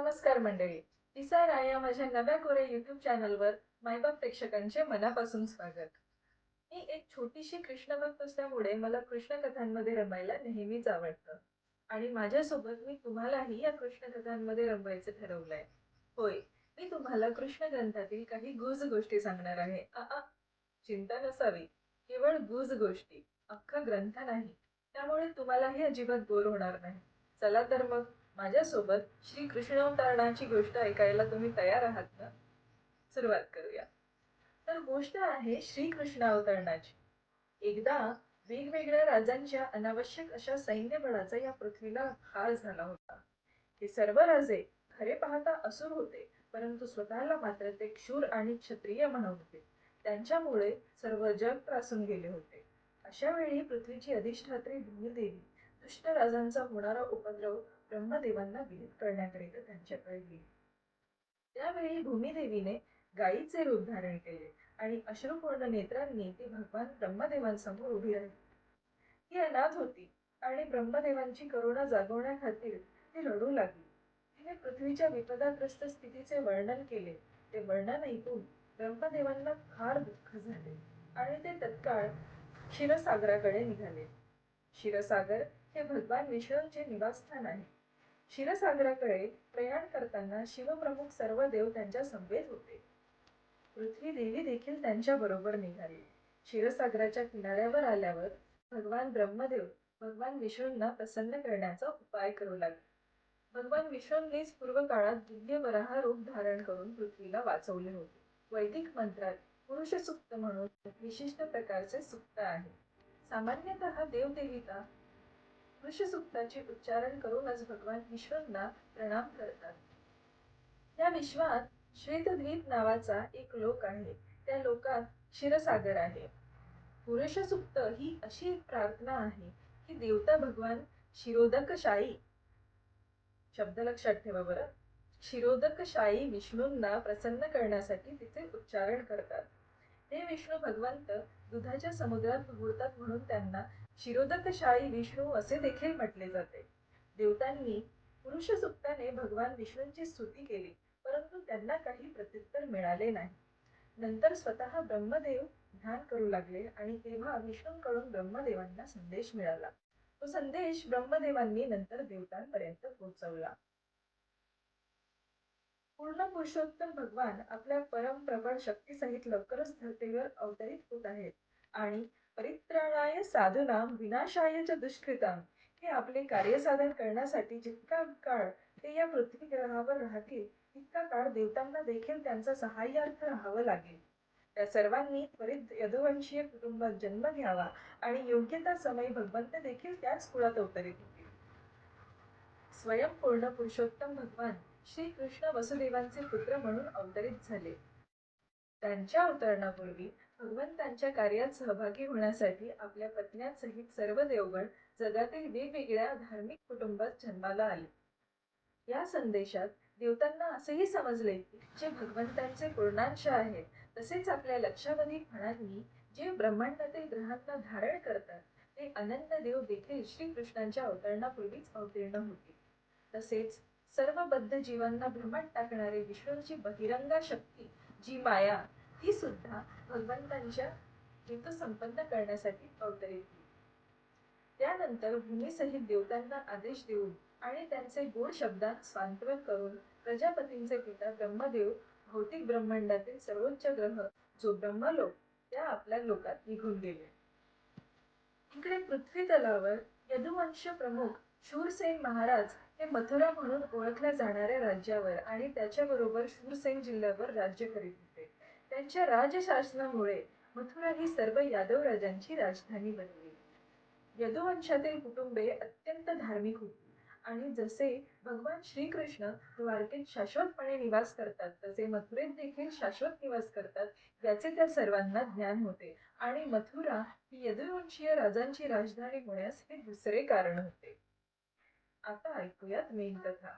नमस्कार मंडळी. तिसारा या माझ्या नव्या कोरे YouTube चॅनलवर मायबाप प्रेक्षकांचे मनापासून स्वागत. मी एक छोटीशी कृष्ण भक्त असल्यामुळे मला कृष्ण कथांमध्ये रमायला नेहमीच आवडतं. आणि माझ्यासोबत मी तुम्हालाही या कृष्ण कथांमध्ये रमवायचं ठरवलंय. होय, मी तुम्हाला कृष्ण ग्रंथातील काही गुज गोष्टी सांगणार आहे. चिंता नसावी, केवळ गुज गोष्टी, अख्खा ग्रंथ नाही. त्यामुळे तुम्हालाही अजिबात बोर होणार नाही. चला तर मग माझ्यासोबत श्री कृष्णावतरणाची गोष्ट ऐकायला तुम्ही तयार आहात ना? सुरुवात करूया. तर गोष्ट आहे श्रीकृष्णावतरणाची. एकदा वेगवेगळ्या राजांच्या अनावश्यक अशा सैन्यबळाचा या पृथ्वीला हाल झाला होता. हे सर्व राजे खरे पाहता असुर होते, परंतु स्वतःला मात्र ते क्षूर आणि क्षत्रिय म्हणत होते. त्यांच्यामुळे सर्व जग त्रासून गेले होते. अशा वेळी पृथ्वीची अधिष्ठात्री भूमिदेवी दुष्ट राजांचा होणारा उपद्रव ब्रह्मदेवांना विदित करण्याकरिता त्यांच्याकडे गेली. त्यावेळी भूमिदेवीने गायीचे रूप धारण केले आणि अश्रुपूर्ण नेत्रांनी ती भगवान ब्रह्मदेवांसमोर उभी राहिली. ती अनाथ होती आणि ब्रह्मदेवांची करुणा जागवण्याखातीर ती रडू लागली. तिने पृथ्वीच्या विपदाग्रस्त स्थितीचे वर्णन केले. ते वर्णन ऐकून ब्रह्मदेवांना फार दुःख झाले आणि ते तत्काळ क्षीरसागराकडे निघाले. क्षीरसागर हे भगवान विष्णूंचे निवासस्थान आहे. क्षीरसागराकडे प्रयाण करताना शिवप्रमुख सर्व देव त्यांच्या समवेत होते. पृथ्वी देवी देखील त्यांच्या बरोबर निघाली. क्षीरसागराच्या किनाऱ्यावर आल्यावर भगवान ब्रह्मदेव भगवान विष्णूंना प्रसन्न करण्याचा उपाय करू लागले. भगवान विष्णूंनीच पूर्व काळात दिव्य वराह रूप धारण करून पृथ्वीला वाचवले होते. वैदिक मंत्रात पुरुष सुक्त म्हणून विशिष्ट प्रकारचे सुक्त आहे. सामान्यतः देवदेविता पुरुष सुक्ताचे उच्चारण करूनच भगवान विष्णूंना प्रणाम करतात. या विश्वात श्वेतद्वीप नावाचा एक लोक आहे. त्या लोकात क्षीरसागर आहे. पुरुष सुक्त ही अशी एक प्रार्थना आहे की देवता भगवान क्षीरोदकशायी, शब्द लक्षात ठेवा बरं, क्षीरोदकशायी विष्णूंना प्रसन्न करण्यासाठी तिचे उच्चारण करतात. हे विष्णू भगवंत दुधाच्या समुद्रात पोहतात म्हणून त्यांना क्षीरोदकशायी विष्णू असे देखील म्हटले जाते. देवतांनी पुरुष सुक्ताने भगवान विष्णूंची स्तुती केली, परंतु त्यांना काही प्रत्युत्तर मिळाले नाही. नंतर स्वतः ब्रह्मदेव ध्यान करू लागले आणि तेव्हा विष्णूंकडून ब्रह्मदेवांना संदेश मिळाला. तो संदेश ब्रह्मदेवांनी नंतर देवतांपर्यंत पोहोचवला. पूर्ण पुरुषोत्तम भगवान आपल्या परम प्रबळ शक्तीसहित लवकरच धर्तीवर अवतरित होत आहेत आणि परित्राणाय साधूनां विनाशाय च दुष्कृतां हे आपले कार्यसाधन करण्यासाठी जितका काळ ते या पृथ्वी ग्रहावर राहतील तितका काळ देवतांना देखील त्यांचा सहाय्यार्थ राहावं लागेल. त्या सर्वांनी त्वरित यदुवंशीय कुटुंबात जन्म घ्यावा आणि योग्यता समयी भगवंत देखील त्याच कुळात अवतरित होतील. स्वयं पूर्ण पुरुषोत्तम भगवान श्री कृष्ण वसुदेवांचे पुत्र म्हणून अवतरित झाले. त्यांच्या अवतरणापूर्वी भगवंतांच्या कार्यात सहभागी होण्यासाठी आपल्या पत्न्यांसहित सर्व देवगण जगातील वेगवेगळ्या धार्मिक कुटुंबात जन्माला आले. या संदेशात देवतांना असेही समजले की जे भगवंतांचे पूर्णांश आहेत, तसेच आपल्या लक्षावधी फणांनी जे ब्रह्मांडातील ग्रहांना धारण करतात ते अनंत देव देखील श्रीकृष्णांच्या अवतरणापूर्वीच अवतीर्ण होतील. तसेच सर्व बद्ध जीवांना भ्रमात टाकणारी विष्णूंची बहिरंगा शक्ती जी माया, ती सुद्धा भगवंतांच्या हेतू संपन्न करण्यासाठी अवतरित होईल. त्यानंतर भूमीसहित देवतांना आदेश देऊन आणि त्यांचे गोड शब्दात सांत्वन करून प्रजापतींचे पिता ब्रह्मदेव भौतिक ब्रह्मांडातील सर्वोच्च ग्रह जो ब्रह्मलोक त्या आपल्या लोकात निघून गेले. इकडे पृथ्वी तलावर यदुवंश प्रमुख शूरसेन महाराज हे मथुरा म्हणून ओळखल्या जाणाऱ्या राज्यावर आणि त्याच्याबरोबर शूरसेन जिल्ह्यावर राज्य करीत होते. त्यांच्या राजशासनामुळे मथुरा ही सर्व यादव राजांची राजधानी बनली. यदुवंशातील कुटुंबे अत्यंत धार्मिक होती आणि जसे भगवान श्रीकृष्ण द्वारकेत शाश्वतपणे निवास करतात तसे मथुरेत देखील शाश्वत निवास करतात याचे त्या सर्वांना ज्ञान होते आणि मथुरा ही यदुवंशीय राजांची राजधानी होण्यास हे दुसरे कारण होते. आता ऐकूयात मेन कथा.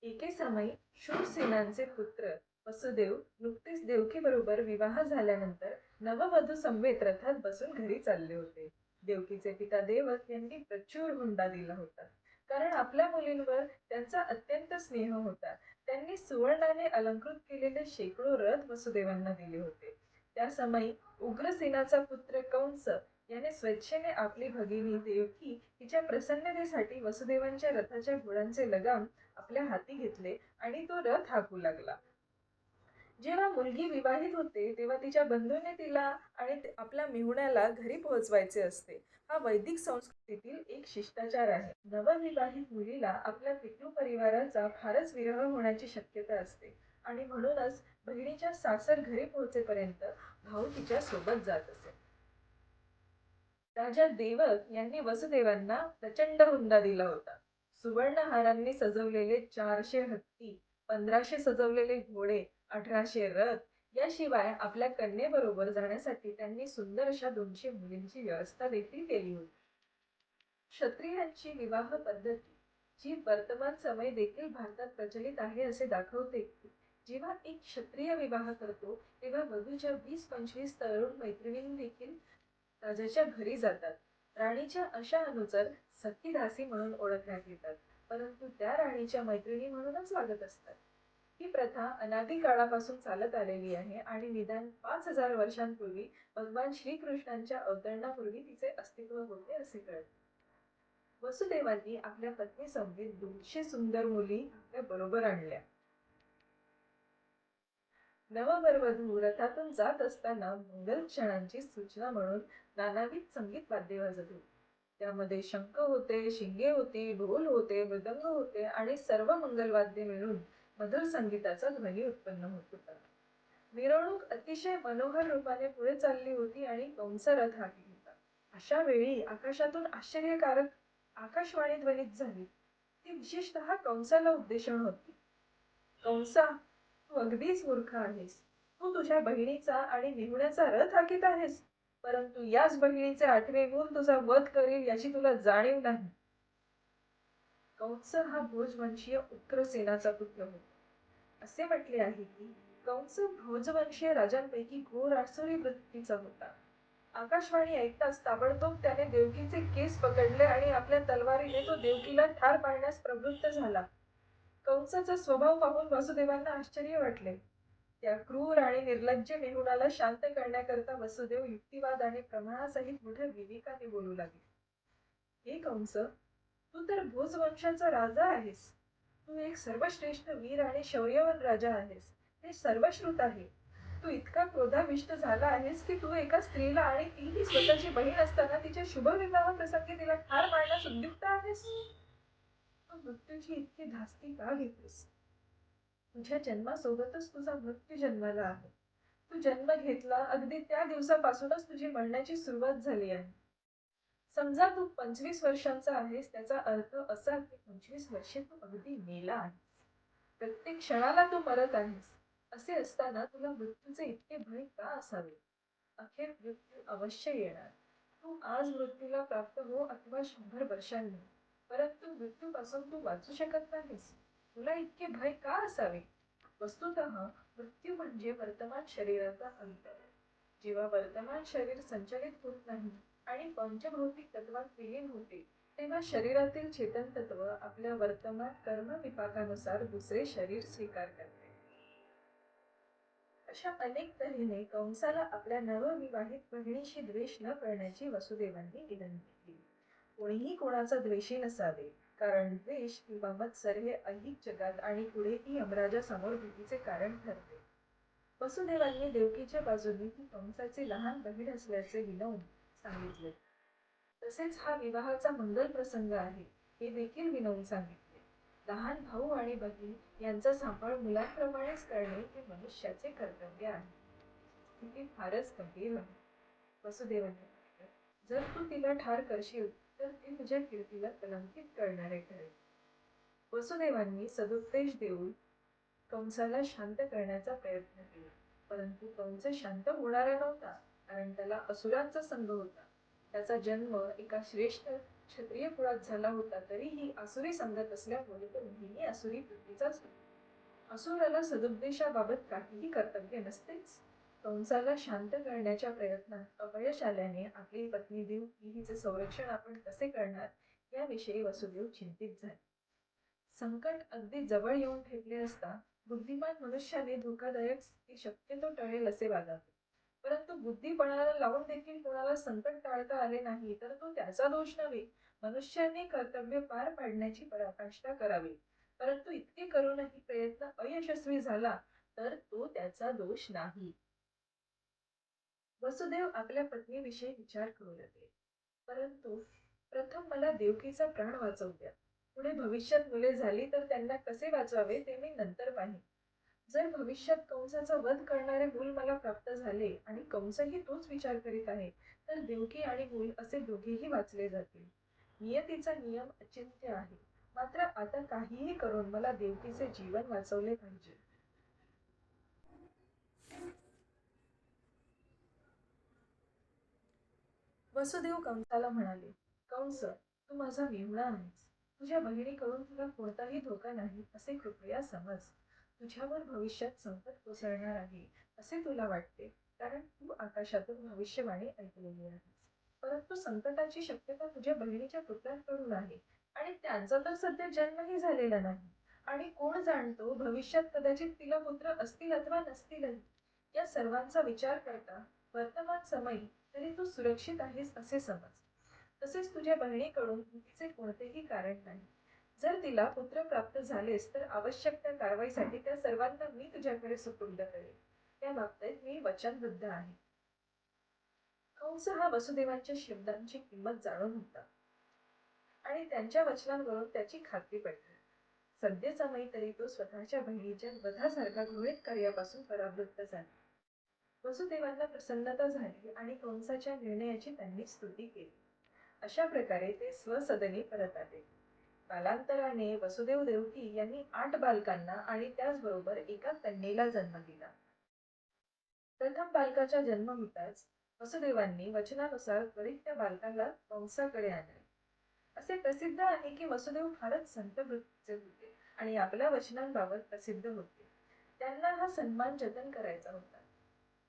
एके समयी शूरसेनांचे पुत्र वसुदेव नुकतेच देवकी बरोबर विवाह झाल्यानंतर नववधू समवेत रथात बसून घरी चालले होते. देवकीचे पिता देवक यांनी प्रचूर हुंडा दिला होता, कारण आपल्या मुलींवर त्यांचा अत्यंत स्नेह होता. त्यांनी सुवर्णाने अलंकृत केलेले शेकडो रथ वसुदेवांना दिले होते. त्या समयी उग्रसेनाचा पुत्र कंस याने स्वेच्छेने आपली भगिनी देवकी हिच्या प्रसन्नतेसाठी वसुदेवांच्या रथाच्या घोड्यांचे लगाम आपल्या हाती घेतले आणि तो रथ हाकू लागला. जेव्हा मुलगी विवाहित होते तेव्हा तिच्या बंधूने तिला आणि आपल्या मेहुण्याला घरी पोहोचवायचे असते. हा वैदिक संस्कृतीतील एक शिष्टाचार आहे. नवविवाहित मुलीला आपल्या पितृ परिवाराचा फारच विरह होण्याची शक्यता असते आणि म्हणूनच बहिणीच्या सासर घरी पोहोचेपर्यंत भाऊ तिच्या सोबत जात असे. राजा देवक यांनी वसुदेवांना प्रचंड हुंडा दिला होता. सुवर्णहारांनी सजवलेले 400 हत्ती, 1500 सजवलेले घोडे, 1800 रथ, याशिवाय आपल्या कन्येबरोबर जाण्यासाठी त्यांनी सुंदर अशा 200 मुलींची व्यवस्था देखील केली होती. क्षत्रियांची विवाह पद्धती, जी वर्तमान समय देखील भारतात प्रचलित आहे असे दाखवते की जेव्हा एक क्षत्रिय विवाह करतो तेव्हा वधूच्या 20-25 तरुण मैत्रिणी देखील राजाच्या घरी जातात. राणीच्या अशा अनुचर सखी दासी म्हणून ओळखण्यात येतात, परंतु त्या राणीच्या मैत्रिणी म्हणूनच वागत असतात. ही प्रथा अनादी काळापासून चालत आलेली आहे आणि निदान 5000 वर्षांपूर्वी भगवान श्रीकृष्णांच्या अवतरणापूर्वी तिचे अस्तित्व होते असे कळते. वसुदेवांनी आपल्या पत्नी समवेत 200 सुंदर मुली आपल्या बरोबर आणल्या. नववधू रथातून जात असताना मंगल क्षणांची सूचना म्हणून नानाविध संगीत वाद्ये वाजत होती. त्यामध्ये शंख होते, शिंगे होती, ढोल होते, मृदंग होते आणि सर्व मंगलवाद्ये मिळून मधुर संगीताचा ध्वनी उत्पन्न होत होता. मिरवणूक अतिशय मनोहर रूपाने पुढे चालली होती आणि कंस रथ हाकी होता. अशा वेळी आकाशातून आश्चर्यकारक आकाशवाणी ध्वनित झाली. ती विशेषतः कंसाला उद्देशून होती. कंसा, तू अगदीच मूर्ख आहेस. तू तुझ्या बहिणीचा आणि मेहुण्याचा रथ हाकीत आहेस, परंतु याच बहिणीचे 8वे मूल तुझा वध करील याची तुला जाणीव नाही. कंस हा भोजवंशीय उग्रसेनाचा पुत्र होता. असे म्हटले आहे की कंस भोजवंशीय राजांपैकी घोर आसुरी वृत्तीचा होता. आकाशवाणी ऐकताच ताबडतोब त्याने देवकीचे केस पकडले आणि आपल्या तलवारीने तो देवकीला ठार मारण्यास प्रवृत्त झाला. कंसाचा स्वभाव पाहून वासुदेवांना आश्चर्य वाटले. त्या क्रूर आणि निर्लज्ज मेहुणाला शांत करण्याकरता वसुदेव युक्तिवाद आणि प्रमाणासहित मोठ्या विवेकाने बोलू लागले. हे कंस, तू तर भोजवंशाचा राजा आहेस. तू एक सर्वश्रेष्ठ वीर आणि शौर्यवान राजा आहेस. हे सर्वश्रुत आहे. तू इतका क्रोधाविष्ट झाला आहेस की तू एका स्त्रीला आणि तीही स्वतःची बहीण असताना तिच्या शुभविवाह प्रसंगी तिला ठार मारण्यास उद्युक्त आहेस. तू मृत्यूची इतकी धास्ती का घेतोस? तुझ्या जन्मासोबतच तुझा मृत्यू जन्माला आहे. तू जन्म घेतला अगदी त्या दिवसापासूनच तुझी मरण्याची सुरुवात झाली आहे. समजा तू 25 वर्षांचा आहेस, त्याचा अर्थ असा की 25 वर्षे तू अगदी मेला आहेस. प्रत्येक क्षणाला तू मरत आहेस. असे असताना तुला मृत्यूचे इतके भय का असावे? अखेर मृत्यू अवश्य येणार. तू आज मृत्यूला प्राप्त हो अथवा 100 वर्षांनी, परंतु मृत्यूपासून तू वाचू शकत नाहीस. तुला इतके भय का असावे? वस्तुतः मृत्यू म्हणजे वर्तमान शरीराचा अंत. जेव्हा वर्तमान शरीर संचलित होत नाही आणि पंचभौतिक तत्वात विलीन होते, तेव्हा शरीरातील चेतन तत्व आपल्या वर्तमान कर्म विपाकानुसार दुसरे शरीर स्वीकार करते. अशा अनेक तऱ्हेने कंसाला आपल्या नवविवाहित बहिणीशी द्वेष न करण्याची वसुदेवांनी विनंती केली. कोणीही कोणाचा द्वेषी नसावे, कारण द्वेष किंवा मत्सर हे ऐहिक जगात आणि पुढेही यमराजासमोर भीतीचे कारण ठरते. वसुदेवांनी देवकीच्या बाजूने ती कंसाची लहान बहीण असल्याचे विनवून सांगितले. तसेच हा विवाहाचा मंगल प्रसंग आहे हे देखील विनवून सांगितले. लहान भाऊ आणि बहीण यांचा सांभाळ मुलांप्रमाणेच करणे हे मनुष्याचे कर्तव्य आहे. स्थिती फारच गंभीर आहे. वसुदेवाने म्हटले, जर तू तिला ठार करशील तर ती तुझ्या कीर्तीला कलंकित करणारे ठरेल. वसुदेवांनी सदुपदेश देऊन कंसाला शांत करण्याचा प्रयत्न केला, परंतु कंस शांत होणारा नव्हता, कारण त्याला असुरांचा संग होता. त्याचा जन्म एका श्रेष्ठ क्षत्रिय कुळात झाला होता, तरीही आसुरी संगत असल्यामुळे तो नेहमी आसुरी वृत्तीचाच होता. असुराला सदुपदेशाबाबत काहीही कर्तव्य नसतेच. कंसाला शांत करण्याच्या प्रयत्नात अपयश आल्याने आपली पत्नी देवकी हिचे संरक्षण आपण कसे करणार याविषयी वसुदेव चिंतित झाले. संकट अगदी जवळ येऊन ठेपले असता बुद्धिमान मनुष्याने धोकादायक स्थिती शक्यतो टळेल असे वागावे. परंतु बुद्धिबळाला लावून देखील कोणाला संकट टाळता आले नाही तर तो त्याचा दोष नव्हे. मनुष्याने कर्तव्य पार पाडण्याची पराकाष्ठा करावी. परंतु इतके करूनही प्रयत्न अयशस्वी झाला तर तो त्याचा दोष नाही. वसुदेव आपल्या पत्नीविषयी विचार करू लागले. परंतु प्रथम मला देवकीचा प्राण वाचवू द्या. पुढे भविष्यात मुले झाली तर त्यांना कसे वाचवावे ते मी नंतर पाहीन. जर भविष्यात कंसाचा वध करणारे मूल मला प्राप्त झाले आणि कंसही तोच विचार करीत आहे तर देवकी आणि मूल असे दोघेही वाचले जातील. नियतीचा नियम अचिंत्य आहे. मात्र आता काहीही करून मला देवकीचे जीवन वाचवले पाहिजे. वसुदेव कंसाला म्हणाले, कंस, तू माझा मेहुणा आहेस. तुझ्या बहिणीकडून तुला कोणताही धोका नाही असे कृपया समज. तुझ्यावर भविष्यात संकट कोसळणार आहे असे तुला वाटते कारण तू आकाशातून भविष्यवाणी ऐकलेली आहेस. परंतु संकटाची शक्यता तुझ्या बहिणीच्या पुत्रांकडून आहे आणि त्यांचा तर सध्या जन्मही झालेला नाही. आणि कोण जाणतो भविष्यात कदाचित तिला पुत्र असतील अथवा नसतीलही. या सर्वांचा विचार करता वर्तमान समयी तरी तू सुरक्षित आहेस असे समज. तसेच तुझ्या बहिणीकडून भीतीचे कोणतेही कारण नाही. जर तिला पुत्र प्राप्त झालेस तर आवश्यक त्या कारवाईसाठी त्या सर्वांना मी तुझ्याकडे सुपूर्द करेन. त्या बाबतीत मी वचनबद्ध आहे. कंस हा वसुदेवांच्या शब्दांची किंमत जाणून होता आणि त्यांच्या वचनांवरून त्याची खात्री पडली. सद्यसमयी तरी तो स्वतःच्या बहिणीच्या वधासारखा घृणित कार्यापासून परावृत्त झाला. वसुदेवांना प्रसन्नता झाली आणि कंसाच्या निर्णयाची त्यांनी स्तुती केली. अशा प्रकारे ते स्वसदनी परत आले. कालांतराने वसुदेव देवकी यांनी 8 बालकांना आणि त्याचबरोबर एका कन्येला जन्म दिला. प्रथम बालकाचा जन्म होताच वसुदेवांनी वचनानुसार त्वरित त्या बालकाला कंसाकडे आणले. असे प्रसिद्ध आहे की वसुदेव फारच संत वृत्तीचे होते आणि आपल्या वचनांबाबत प्रसिद्ध होते. त्यांना हा सन्मान जतन करायचा होता.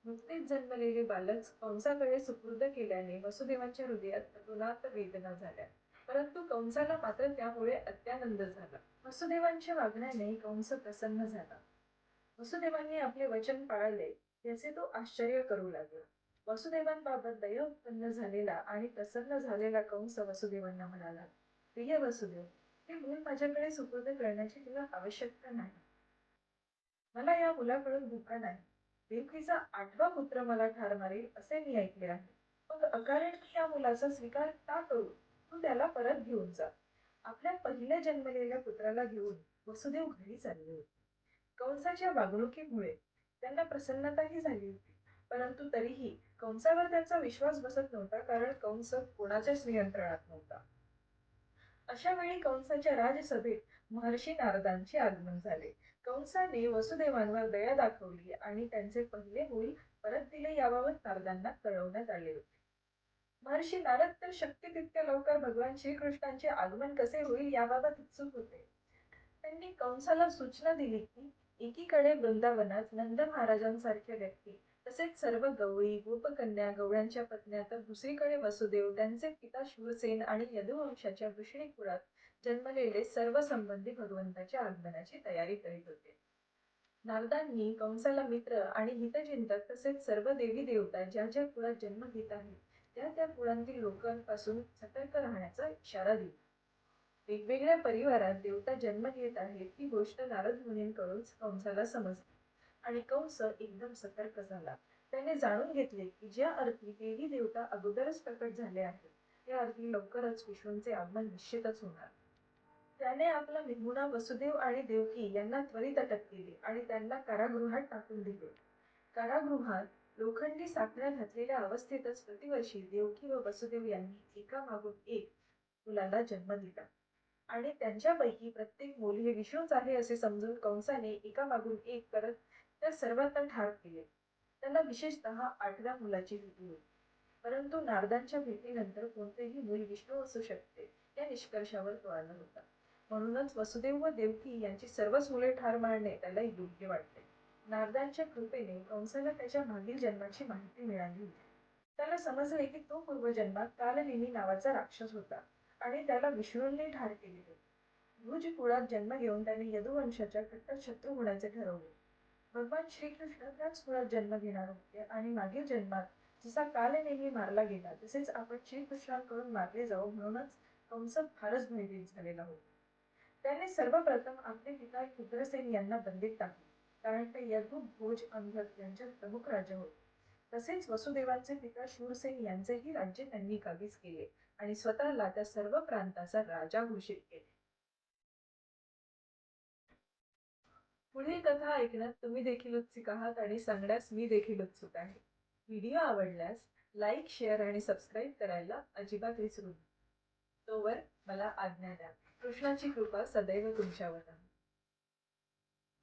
नुकतेच जन्मलेले बालक कंसाकडे सुपूर्द केल्याने वसुदेवांच्या हृदयात अतोनात वेदना झाल्या. परंतु कंसाला मात्र त्यामुळे अत्यानंद झाला. वसुदेवांच्या वागण्याने कंस प्रसन्न झाला. वसुदेवांनी आपले वचन पाळले याचे तो आश्चर्य करू लागला. वसुदेवांबाबत दया उत्पन्न झालेला आणि प्रसन्न झालेला कंस वसुदेवांना म्हणाला, प्रिय वसुदेव, हे मूल माझ्याकडे सुपूर्द करण्याची तुला आवश्यकता नाही. मला या मुलाकडून धोका नाही. देवकीचा 8वा पुत्र मला ठार मारेल असे मी ऐकले आहे. मग अकारण या मुलाचा स्वीकार का करू? तू त्याला परत घेऊन जा. आपल्या पहिल्या जन्मलेल्या पुत्राला घेऊन वसुदेव घरी चालले होते. कंसाच्या वागणुकीमुळे त्यांना प्रसन्नताही झाली होती. परंतु तरीही कंसावर त्यांचा विश्वास बसत नव्हता कारण कंस कोणाच्याच नियंत्रणात नव्हता. अशा वेळी कंसाच्या राजसभेत महर्षी नारदांचे आगमन झाले. कंसाने वसुदेवांवर दया दाखवली आणि त्यांचे पहिले मूल परत दिले याबाबत नारदांना कळवण्यात आले होते. महर्षी नारद तर शक्य तितक्या लवकर भगवान श्रीकृष्णांचे आगमन कसे होईल याबाबत उत्सुक होते. त्यांनी कंसाला सूचना दिली की एकीकडे वृंदावनात नंद महाराजांसारख्या व्यक्ती तसेच सर्व गवळी गोपकन्या गवळ्यांच्या पत्न्या तर दुसरीकडे वसुदेव त्यांचे पिता शूरसेन आणि यदुवंशाच्या वृषणी कुळात जन्मलेले सर्व संबंधी भगवंताच्या आगमनाची तयारी करीत होते. नारदांनी कंसाला मित्र आणि हितचिंतक तसेच सर्व देवी देवता ज्या ज्या कुळात जन्म घेत आहेत त्या त्या कुळांतील लोकांपासून सतर्क राहण्याचा इशारा दिला. वेगवेगळ्या परिवारात देवता जन्म घेत आहेत ही गोष्ट नारद मुनींकडून कंसाला समजली आणि कंस एकदम सतर्क झाला. त्याने जाणून घेतले की ज्या अर्थी देवी देवता अगोदरच प्रकट झाले आहेत त्या अर्थी लवकरच विष्णूंचे आगमन निश्चितच होणार. त्याने आपला मेहुणा वसुदेव आणि देवकी यांना त्वरित अटक केली आणि त्यांना कारागृहात टाकून दिले. कारागृहात लोखंडी साखळ्या घातलेल्या अवस्थेतच प्रतिवर्षी देवकी व वसुदेव यांनी एकामागून एक मुलाला जन्म दिला आणि त्यांच्यापैकी प्रत्येक मूल हे विष्णूच आहे असे समजून कंसाने एकामागून एक करत त्या सर्वांना ठार केले. त्यांना विशेषतः 8व्या मुलाची भीती होती. परंतु नारदांच्या भेटीनंतर कोणतेही मूल विष्णू असू शकते या निष्कर्षावर तो आला होता. म्हणूनच वसुदेव व देवकी यांची सर्वच मुले ठार मारणे त्याला योग्य वाटले. नारदांच्या कृपेने कंसाला त्याच्या मागील जन्माची माहिती मिळाली होती. त्याला समजले की तो पूर्वजन्मात कालनेमी नावाचा राक्षस होता आणि त्याला विष्णूंनी ठार केले होते. भुज कुळात जन्म घेऊन त्याने यदुवंशाच्या कट्टर शत्रू होण्याचे ठरवले. भगवान श्रीकृष्ण त्याच कुळात जन्म घेणार होते आणि मागील जन्मात जसा कालनेमी मारला गेला तसेच आपण श्रीकृष्णांकडून मारले जाऊ म्हणूनच कंस फारच भयभीत झालेला होता. त्याने सर्वप्रथम आपले पिता रुद्रसेन यांना बंदीत टाकले, कारण ते यदु भोज अंगद यांचे प्रमुख राजा होते. तसेच वसुदेवांचे पिता शूरसेन यांचेही राज्य त्यांनी काबीज केले आणि स्वतःला त्या सर्व प्रांताचा राजा घोषित केले. पुढील कथा ऐकण्यात तुम्ही देखील उत्सुक आहात आणि सांगण्यास मी देखील उत्सुक आहे. व्हिडिओ आवडल्यास लाईक, शेअर आणि सबस्क्राईब करायला अजिबात विसरू नका. तोवर मला आज्ञा द्या. कृष्णाची कृपा सदैव तुमच्यावर राहो.